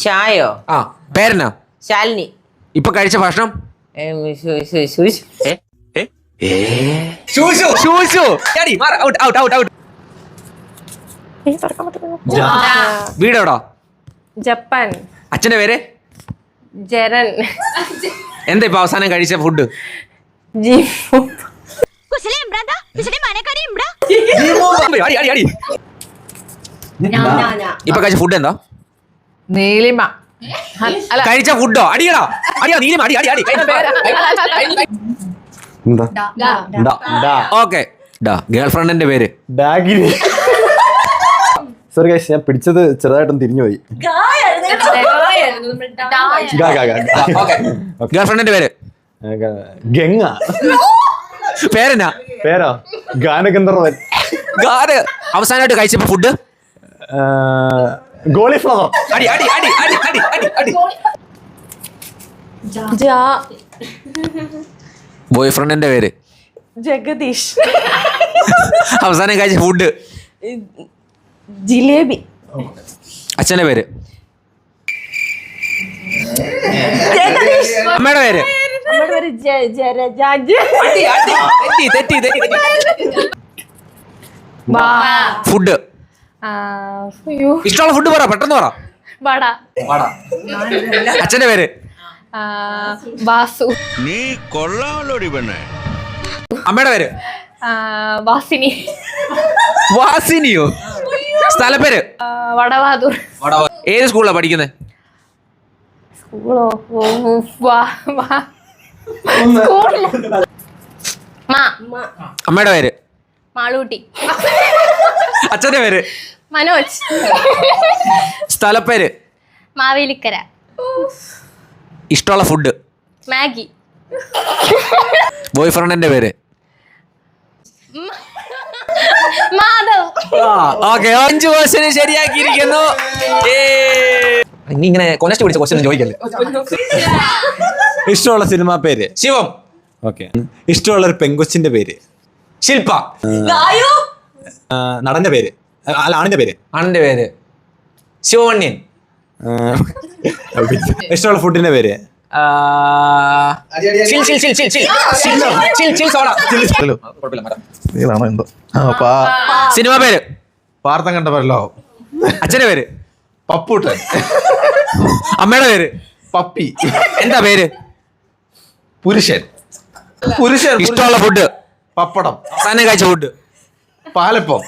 ഷായോ ആ പേരെന്നാ? ശാലിനി. ഇപ്പൊ കഴിച്ച ഭക്ഷണം? വീടെവിടാ? ജപ്പാൻ. അച്ഛന്റെ പേര്? ജരൻ. എന്താ ഇപ്പൊ അവസാനം കഴിച്ച ഫുഡ്? ഇപ്പൊ കഴിച്ച ഫുഡ് എന്താ? നീലിമ. കഴിച്ച ഫുഡോ? അടിയടാ അടിയാ നീലിമ അടി അടി അടി. ഓക്കെ. ഗേൾ ഫ്രണ്ടിന്റെ പേര്? ഡാഗിനി. സോറി ഗൈസ്, ഞാൻ പിടിച്ചത് ചെറുതായിട്ടൊന്ന് തിരിഞ്ഞുപോയി. ഗേൾ ഫ്രണ്ടിന്റെ പേര്? ഗംഗ. പേരെന്നാ? പേരോ? ഗാനഗന്ധർവൻ. അവസാനമായിട്ട് കഴിച്ചപ്പോ ഫുഡ്? ഗോളിഫ്ലവർ. അടി അടി അടി അടി അടി അടി അടി. ബോയ് ഫ്രണ്ടിന്റെ പേര്? ജഗദീഷ്. അവസാനം കഴിച്ച ഫുഡ്? ജിലേബി. അച്ഛന്റെ പേര്? അമ്മയുടെ പേര്? ഫുഡ്? ഇഷ്ടമുള്ള ഫുഡ് പറ, പെട്ടെന്ന് പറ. വട. അച്ഛന്റെ പേര്? വാസു. നീ കൊള്ളാമല്ലോടി പെണ്ണേ. അമ്മയുടെ പേര്? വാസിനി. വാസിനിയോ? സ്ഥലപ്പേര്? വടവാതൂർ. ഏത് സ്കൂളിലാണ് പഠിക്കുന്നത്? സ്കൂളോ? അമ്മയുടെ പേര്? മാളൂട്ടി. അച്ഛന്റെ പേര്? മനോജ്. സ്ഥലപ്പേര്? മാവേലിക്കര. ഇഷ്ടമുള്ള ഫുഡ്? മാഗി. ബോയ് ഫ്രണ്ടിന്റെ പേര്? മാധവ്. ഓക്കെ, 5 ക്വസ്റ്റ്യൻ ശരിയാക്കിയിരിക്കുന്നു. ഇങ്ങനെ കൊനസ്റ്റ് പിടിച്ച ക്വസ്റ്റ്യൻ ചോദിക്കല്ലേ. ഇഷ്ടമുള്ള സിനിമാ പേര്? ശിവം. ഓക്കെ. ഇഷ്ടമുള്ള ഒരു പെങ്കൊച്ചിന്റെ പേര്? ശില്പ. നടന്റെ പേര്? അല്ല, ആണിന്റെ പേര്? ആണിന്റെ പേര് ശിവമണ്യൻ. ഇഷ്ടമുള്ള ഫുഡിന്റെ പേര്? സിനിമ പേര്? പാർത്ഥം കണ്ട പരലോ. അച്ഛന്റെ പേര്? പപ്പൂട്ടൻ. അമ്മയുടെ പേര്? പപ്പി. എന്താ പേര്? പുരുഷൻ. ഇഷ്ടമുള്ള ഫുഡ്? പപ്പടം. അവസാനം കഴിച്ച ഫുഡ്? പാലപ്പം.